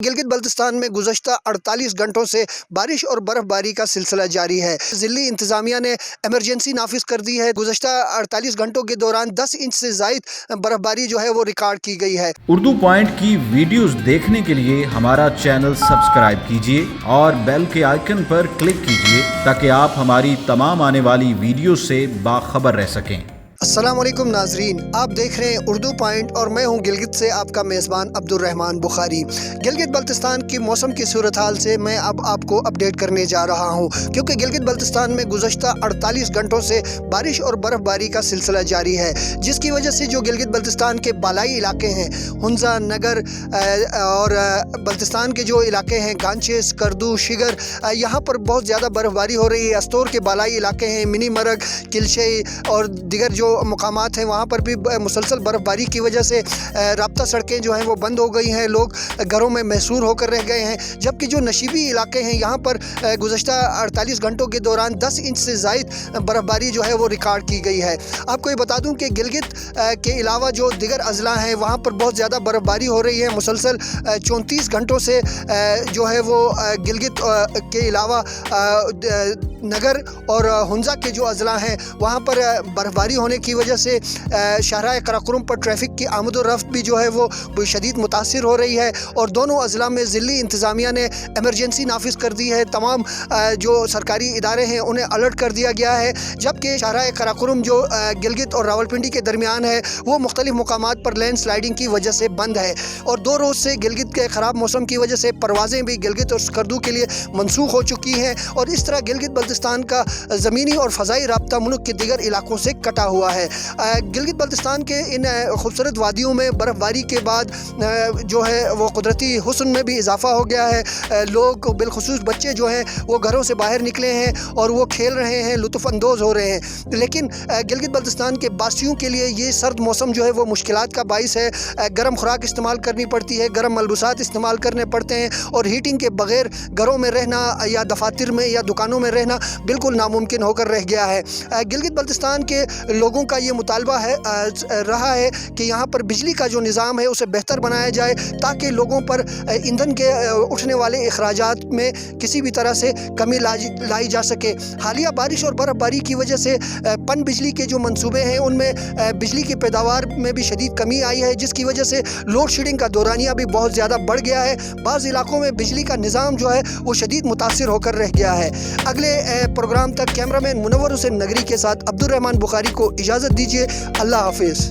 गिलगित बल्तिस्तान में गुज़श्ता 48 घंटों से बारिश और बर्फ़बारी का सिलसिला जारी है। ज़िली इंतज़ामिया ने एमरजेंसी नाफिज कर दी है। गुज़श्ता 48 घंटों के दौरान 10 इंच से ज़ायद बर्फ़बारी जो है वो रिकॉर्ड की गई है। उर्दू पॉइंट की वीडियोस देखने के लिए हमारा चैनल सब्सक्राइब कीजिए और बेल के आइकन पर क्लिक कीजिए ताकि आप हमारी तमाम आने वाली वीडियो से बाखबर रह सकें। अस्सलाम वालेकुम नाजरीन, आप देख रहे हैं उर्दू पॉइंट और मैं हूं गिलगित से आपका मेज़बान अब्दुल रहमान बुखारी। गिलगित बल्तिस्तान की मौसम की सूरत हाल से मैं अब आपको अपडेट करने जा रहा हूं, क्योंकि गिलगित बल्तिस्तान में गुज़श्ता 48 घंटों से बारिश और बर्फ़बारी का सिलसिला जारी है, जिसकी वजह से जो गिलगित बल्तिस्तान के बालाई इलाके हैं, हुंजा, नगर और बल्तिस्तान के जो इलाके हैं, गांचेस, करदू, शिगर, यहाँ पर बहुत ज़्यादा बर्फ़बारी हो रही है। अस्तोर के बालाई इलाके हैं, मिनी मरग, किलशे और दिगर जो मकामात हैं, वहाँ पर भी मुसलसल बर्फ़बारी की वजह से राब्ता सड़कें जो हैं वो बंद हो गई हैं। लोग घरों में महसूर होकर रह गए हैं, जबकि जो नशीबी इलाके हैं यहाँ पर गुज़श्ता 48 घंटों के दौरान 10 इंच से ज़ायद बर्फ़बारी जो है वो रिकॉर्ड की गई है। आपको ये बता दूँ कि गिलगित के अलावा जो दिगर अज़ला हैं वहाँ पर बहुत ज़्यादा बर्फ़बारी हो रही है। मुसलसल 34 घंटों से जो है वो गिलगित के अलावा नगर और हुंजा के जो अज़ला हैं वहाँ पर बर्फ़बारी होने की वजह से शाहराह कराकोरम पर ट्रैफिक की आमद और रफ्त भी जो है वो शदीद मुतासिर हो रही है। और दोनों अज़ला में ज़िली इंतज़ामिया ने एमरजेंसी नाफिज कर दी है। तमाम जो सरकारी इदारे हैं उन्हें अलर्ट कर दिया गया है, जबकि शाहराह कराकोरम जो गिलगित और रावलपिंडी के दरमियान है वो मुख्तलिफ मकामात पर लैंड स्लाइडिंग की वजह से बंद है। और 2 रोज़ से गिलगित के ख़राब मौसम की वजह से परवाज़ें भी गिलगित और स्कर्दू के लिए मनसूख हो चुकी हैं, और इस तरह गिलगित बल्तिस्तान का ज़मीनी और फ़ज़ाई राब्ता मुल्क के दिगर इलाकों से कटा हुआ है। गिलगित बल्तिस्तान के इन खूबसूरत वादियों में बर्फ़बारी के बाद जो है वो कुदरती हुस्न में भी इजाफ़ा हो गया है। लोग बिलखुसूस बच्चे जो हैं वो घरों से बाहर निकले हैं और वो खेल रहे हैं, लुत्फ़अंदोज़ हो रहे हैं। लेकिन गिलगित बल्तिस्तान के बासियों के लिए ये सर्द मौसम जो है वो मुश्किलात का बाइस है। गर्म खुराक इस्तेमाल करनी पड़ती है, गर्म मलबूसात इस्तेमाल करने पड़ते हैं, और हीटिंग के बग़ैर घरों में रहना या दफातर में या दुकानों में रहना बिल्कुल नामुमकिन होकर रह गया है। गिलगित बल्तिस्तान के लोगों का ये मुतालबा रहा है कि यहाँ पर बिजली का जो निज़ाम है उसे बेहतर बनाया जाए, ताकि लोगों पर ईंधन के उठने वाले अखराजात में किसी भी तरह से कमी लाई जा सके। हालिया बारिश और बर्फ़बारी की वजह से पन बिजली के जो मंसूबे हैं उनमें बिजली की पैदावार में भी शदीद कमी आई है, जिसकी वजह से लोड शेडिंग का दौरानिया भी बहुत ज़्यादा बढ़ गया है। बाज़ इलाकों में बिजली का निज़ाम जो है वो शदीद मुतासिर होकर रह गया है। अगले प्रोग्राम तक कैमरामैन मुनव्वर हुसैन नगरी के साथ अब्दुल रहमान बुखारी को इजाज़त दीजिए। अल्लाह हाफिज़।